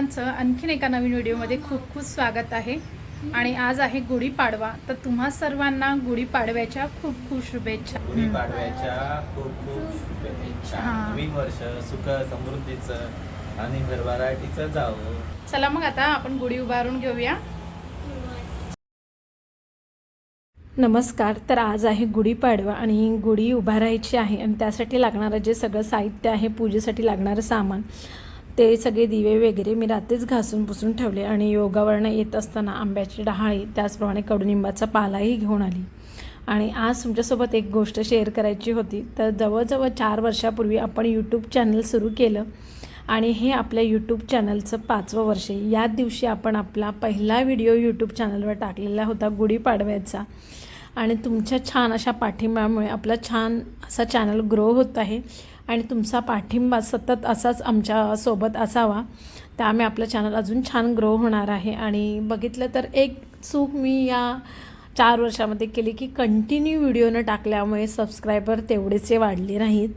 सर्वांचं आणखीन एका नवीन व्हिडिओमध्ये खूप खूप स्वागत आहे। आणि आज आहे गुढीपाडवा, तर तुम्हा सर्वांना गुढीपाडव्याच्या खूप खूप शुभेच्छा। गुढीपाडव्याच्या खूप खूप शुभेच्छा। नवीन वर्ष सुख समृद्धीचं आणि भरभराटीचं जावो। चला मग आता आपण गुढी उभारून घेऊया। नमस्कार। तर आज आहे गुढीपाडवा आणि गुढी उभारायची आहे आणि त्यासाठी लागणारं जे सगळं साहित्य आहे, पूजेसाठी लागणारं सामान, ते सगळे दिवे वगैरे मी रात्रीच घासून पुसून ठेवले आणि योगावरनं येत असताना आंब्याची डहाळी त्याचप्रमाणे कडुनिंबाचा पालाही घेऊन आली। आणि आज तुमच्यासोबत एक गोष्ट शेअर करायची होती। तर जवळजवळ 4 वर्षापूर्वी आपण यूट्यूब चॅनल सुरू केलं आणि हे आपल्या यूट्यूब चॅनलचं 5वं वर्ष आहे। याच दिवशी आपण आपला पहिला व्हिडिओ यूट्यूब चॅनलवर टाकलेला होता गुढीपाडव्याचा आणि तुमच्या छान अशा पाठिंब्यामुळे आपला छान असा चॅनल ग्रो होत आहे आणि तुमचा पाठिंबा सतत असाच आमच्यासोबत असावा, त्यामुळे आपलं चॅनल अजून छान ग्रो होणार आहे। आणि बघितलं तर एक चूक मी या 4 वर्षामध्ये केली की कंटिन्यू व्हिडिओ न टाकल्यामुळे सबस्क्रायबर तेवढेसे वाढले नाहीत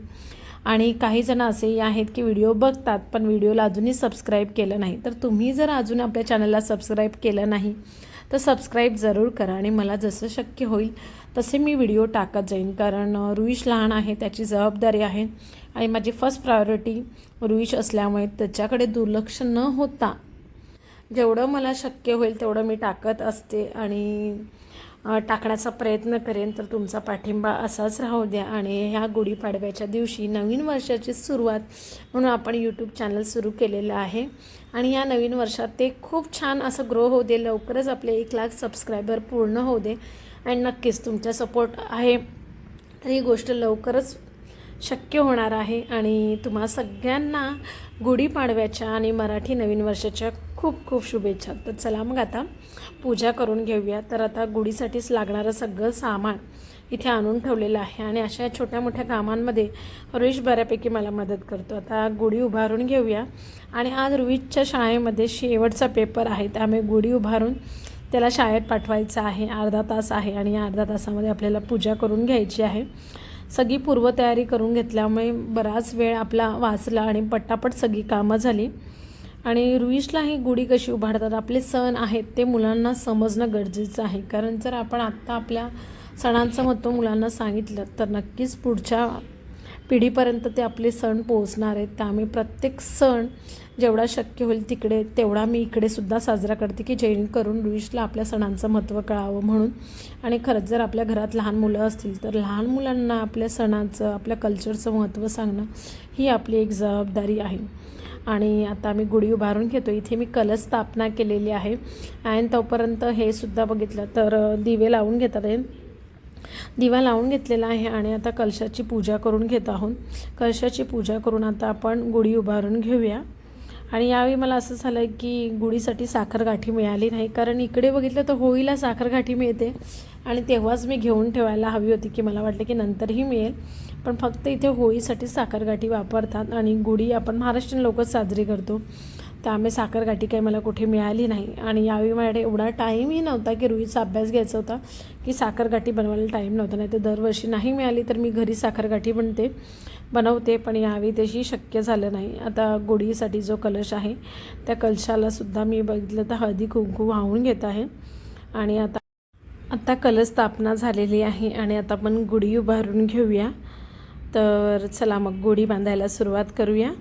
आणि काही जण असेही आहेत की व्हिडिओ बघतात पण व्हिडिओला अजूनही सबस्क्राईब केलं नाही। तर तुम्ही जर अजून आपल्या चॅनलला सबस्क्राईब केलं नाही तर सबस्क्राईब जरूर करा आणि मला जसं शक्य होईल तसे मी व्हिडिओ टाकत जाईन, कारण रुईश लहान आहे, त्याची जबाबदारी आहे आणि माझी फर्स्ट प्रायोरिटी रुईश असल्यामुळे त्याच्याकडे दुर्लक्ष न होता जेवढं मला शक्य होईल तेवढं मी टाकत असते आणि टाकण्याचा प्रयत्न करेन। तर तुमचा पाठिंबा असाच राहू द्या। आणि ह्या गुढीपाडव्याच्या दिवशी नवीन वर्षाची सुरुवात म्हणून आपण यूट्यूब चॅनल सुरू केलेलं आहे आणि या नवीन वर्षात ते खूप छान असं ग्रो होऊ दे, लवकरच आपले 1 लाख सबस्क्रायबर पूर्ण होऊ दे आणि नक्कीच तुमचा सपोर्ट आहे तर ही गोष्ट लवकरच शक्य होणार आहे। आणि तुम्हा सगळ्यांना गुढीपाडव्याच्या आणि मराठी नवीन वर्षाच्या खूप खूप शुभेच्छा। तर चला मग आता पूजा करून घेऊया। तर आता गुढीसाठीच लागणारं सगळं सामान इथे आणून ठेवलेलं आहे आणि अशा छोट्या मोठ्या कामांमध्ये रुईश बऱ्यापैकी मला मदत करतो। आता गुढी उभारून घेऊया आणि आज रुईशच्या शाळेमध्ये शेवटचा पेपर आहे, त्यामुळे गुढी उभारून त्याला शाळेत पाठवायचं आहे। अर्धा तास आहे आणि या अर्धा तासामध्ये आपल्याला पूजा करून घ्यायची आहे। सगळी पूर्वतयारी करून घेतल्यामुळे बराच वेळ आपला वाचला आणि पटापट सगळी कामं झाली। आणि रुईशला ही गुढी कशी उभारतात, आपले सण आहेत ते मुलांना समजणं गरजेचं आहे, कारण जर आपण आत्ता आपल्या सणांचं महत्त्व मुलांना सांगितलं तर नक्कीच पुढच्या पिढीपर्यंत ते आपले सण पोहोचणार आहेत। त्यामुळे प्रत्येक सण जेवढा शक्य होईल तिकडे तेवढा मी इकडे सुद्धा साजरा करते की जेणेकरून रुईशला आपल्या सणांचं महत्त्व कळावं म्हणून। आणि खरंच जर आपल्या घरात लहान मुलं असतील तर लहान मुलांना आपल्या सणाचं, आपल्या कल्चरचं महत्त्व सांगणं ही आपली एक जबाबदारी आहे। आणि आता मी गुढी उभारून घेतो। इथे मी कलश स्थापना केलेली आहे आणि तोपर्यंत हे सुद्धा बघितलं तर दिवे लावून घेतात आहे, दिवा लावून घेतलेला आहे आणि आता कलशाची पूजा करून घेत आहोत। कलशाची पूजा करून आता आपण गुढी उभारून घेऊया। आणि यावेळी मला असं झालं की गुढीसाठी साखरगाठी मिळाली नाही, कारण इकडे बघितलं तर होळीला साखरगाठी मिळते आणि तेव्हाच मी घेऊन ठेवायला हवी होती की मला वाटलं की नंतरही मिळेल, पण फक्त इथे होळीसाठी साखरगाठी वापरतात आणि गुढी आपण महाराष्ट्रीयन लोकच साजरी करतो, त्यामुळे साखरगाठी काही मला कुठे मिळाली नाही। आणि यावेळी माझ्याकडे एवढा टाईमही नव्हता की रुईचा अभ्यास घ्यायचा होता की साखरगाठी बनवायला टाईम नव्हता, नाही तर दरवर्षी नाही मिळाली तर मी घरी साखरगाठी बनवते, पण यावेळी तशी शक्य झालं नाही। आता गुढीसाठी जो कलश आहे त्या कलशालासुद्धा मी बघितलं तर हळदी कुंकू वाहून घेत आहे आणि आता कलश स्थापना झालेली आहे आणि आता आपण गुढी उभारून घेऊया। तर चला मग गुढी बांधायला सुरुवात करूया।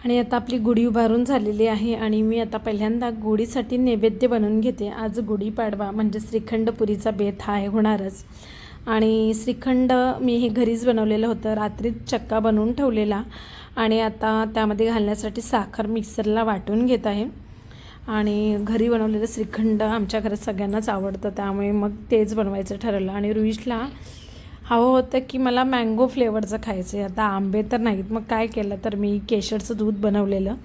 आणि आता आपली गुढी उभारून झालेली आहे आणि मी आता पहिल्यांदा गुढीसाठी नैवेद्य बनवून घेते. आज गुढीपाडवा म्हणजे श्रीखंड पुरीचा बेत हा होणारच. आणि श्रीखंड मी हे घरीच बनवलेलं होतं, रात्रीच चक्का बनवून ठेवलेला आणि आता त्यामध्ये घालण्यासाठी साखर मिक्सरला वाटून घेत आहे. आणि घरी बनवलेलं श्रीखंड आमच्या घरात सगळ्यांनाच आवडतं, त्यामुळे मग तेच बनवायचं ठरवलं. आणि रुईशला हवं होतं की मला मँगो फ्लेवरचं खायचं आहे. आता आंबे तर नाहीत, मग काय केलं तर मी केशरचं दूध बनवलेलं,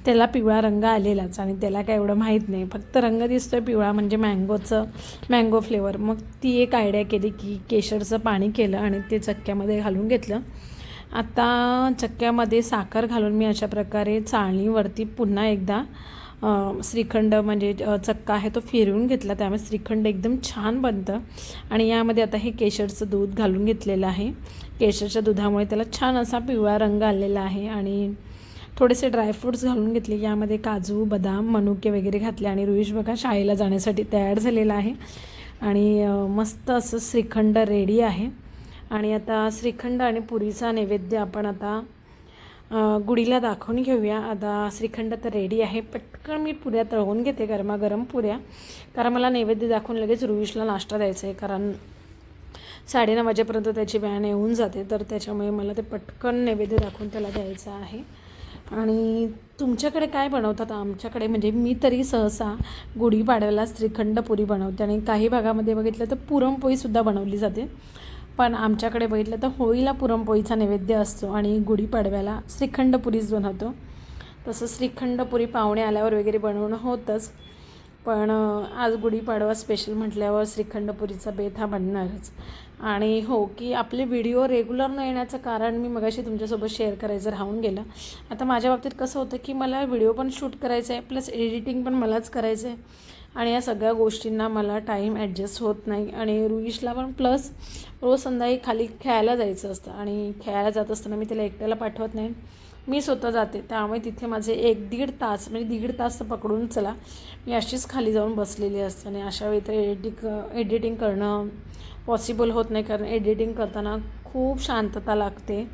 त्याला पिवळा रंग आलेलाच आणि त्याला काय एवढं माहीत नाही, फक्त रंग दिसतोय पिवळा म्हणजे मँगो फ्लेवर. मग ती एक आयडिया केली की केशरचं पाणी केलं आणि ते चक्क्यामध्ये घालून घेतलं. आता चक्क्यामध्ये साखर घालून मी अशा प्रकारे चाळणीवरती पुन्हा एकदा श्रीखंड म्हणजे चक्का आहे तो फिरवून घेतला, त्यामुळे श्रीखंड एकदम छान बनतं. आणि यामध्ये आता हे केशरचं दूध घालून घेतलेलं आहे. केशरच्या दुधामुळे त्याला छान असा पिवळा रंग आलेला आहे. आणि थोडेसे ड्रायफ्रूट्स घालून घेतले, यामध्ये काजू बदाम मनुके वगैरे घातले. आणि रुईश बघा शाळेला जाण्यासाठी तयार झालेला आहे आणि मस्त असं श्रीखंड रेडी आहे. आणि आता श्रीखंड आणि पुरीचा नैवेद्य आपण आता गुढीला दाखवून घेऊया. आता श्रीखंड तर रेडी आहे, पटकन मी पुऱ्या तळवून घेते, गरमागरम पुऱ्या, कारण मला नैवेद्य दाखवून लगेच रुईशला नाश्ता द्यायचा आहे, कारण 9:30 वाजेपर्यंत त्याची व्हॅन येऊन जाते, तर त्याच्यामुळे मला ते पटकन नैवेद्य दाखवून त्याला द्यायचं आहे. आणि तुमच्याकडे काय बनवतात? आमच्याकडे म्हणजे मी तरी सहसा गुढीपाडव्याला श्रीखंड पुरी बनवते आणि काही भागामध्ये बघितलं तर पुरणपोळीसुद्धा बनवली जाते, पण आमच्याकडे बघितलं तर होळीला पुरणपोळीचा नैवेद्य असतो आणि गुढीपाडव्याला श्रीखंड पुरीच बनवतो. तसं श्रीखंड पुरी पाहुणे आल्यावर वगैरे बनवणं होतंच, पण आज गुढीपाडवा स्पेशल म्हटल्यावर श्रीखंड पुरीचा बेत हा बनणारच. आणि हो की आपले व्हिडिओ रेग्युलर न येण्याचं कारण मी मगाशी तुमच्यासोबत शेअर करायचं राहून गेलं. आता माझ्या बाबतीत कसं होतं की मला व्हिडिओ पण शूट करायचं आहे, प्लस एडिटिंग पण मलाच करायचं आहे आणि या सगळ्या गोष्टींना मला टाईम ॲडजस्ट होत नाही. आणि रुईशला पण प्लस रोज संध्याकाळी खाली खेळायला जायचं असतं आणि खेळायला जात असताना मी त्याला एकट्याला पाठवत नाही, मी स्वतः जाते, त्यामुळे तिथे माझे 1-1.5 तास म्हणजे 1.5 तास पकडून चला मी अशीच खाली जाऊन बसलेली असते. आणि अशा वेळी तर एडिटिंग करणं पॉसिबल होत नाही, कारण एडिटिंग करताना खूप शांतता लागते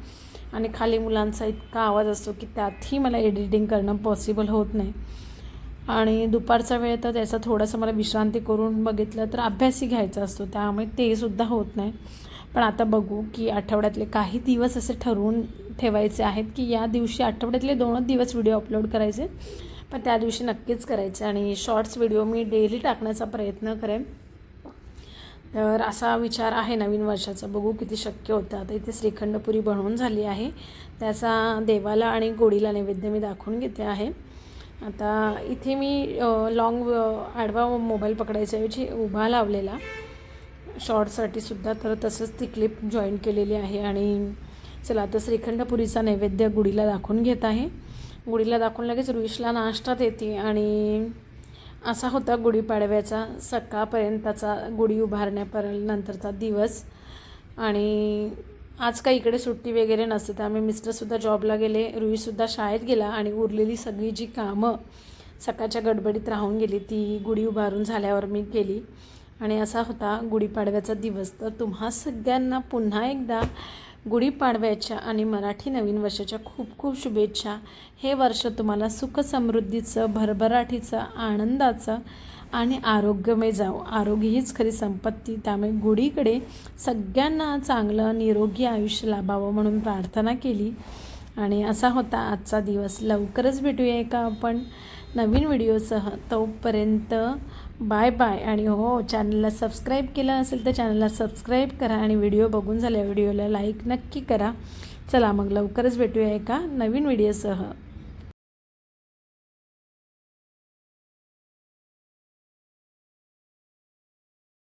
आणि खाली मुलांचा इतका आवाज असतो की त्यातही मला एडिटिंग करणं पॉसिबल होत नाही. आणि दुपारचा वेळ तर त्याचा थोडासा मला विश्रांती करून बघितलं तर अभ्यासही घ्यायचा असतो, त्यामुळे ते सुद्धा होत नाही. पण आता बघू की आठवड्यातले काही दिवस असे ठरवून ठेवायचे आहेत की या दिवशी आठवड्यातले 2 दिवस व्हिडिओ अपलोड करायचे, पण त्या दिवशी नक्कीच करायचे. आणि शॉर्ट्स व्हिडिओ मी डेली टाकण्याचा प्रयत्न करेन, तर असा विचार आहे नवीन वर्षाचा. बघू किती शक्य होतं. आता इथे श्रीखंडपुरी बनवून झाली आहे, त्याचा देवाला आणि गोडीला नैवेद्य मी दाखवून घेते आहे. आता इथे मी आडवा मोबाईल पकडायच्याऐवजी उभा लावलेला शॉर्टसाठी सुद्धा, तर तसंच ती क्लिप जॉईन केलेली आहे. आणि चला आता श्रीखंडपुरीचा नैवेद्य गुढीला दाखवून घेत आहे. गुढीला दाखवून लगेच रुईशला नाश्ता देते. आणि असा होता गुढीपाडव्याचा सकाळपर्यंतचा गुढी उभारण्यानंतरचा दिवस. आणि आज काही इकडे सुट्टी वगैरे नसते, त्यामुळे मिस्टरसुद्धा जॉबला गेले, रुईसुद्धा शाळेत गेला आणि उरलेली सगळी जी कामं सकाळच्या गडबडीत राहून गेली ती गुढी उभारून झाल्यावर मी केली. आणि असा होता गुढीपाडव्याचा दिवस. तर तुम्हा सगळ्यांना पुन्हा एकदा गुढीपाडव्याच्या आणि मराठी नवीन वर्षाच्या खूप खूप शुभेच्छा. हे वर्ष तुम्हाला सुख समृद्धीचं, भरभराटीचं, आनंदाचं आणि आरोग्यमय जावो. आरोग्य हीच खरी संपत्ती, त्यामुळे गुढीकडे सगळ्यांना चांगलं निरोगी आयुष्य लाभावं म्हणून प्रार्थना केली. आणि असा होता आजचा दिवस. लवकरच भेटूया एका आपण नवीन व्हिडिओसह. तोपर्यंत बाय बाय. आणि हो, चॅनलला सबस्क्राईब केलं असेल तर चॅनलला सबस्क्राईब करा आणि व्हिडिओ बघून झाल्या व्हिडिओला लाईक नक्की करा. चला मग लवकरच भेटूया एका नवीन व्हिडिओसह.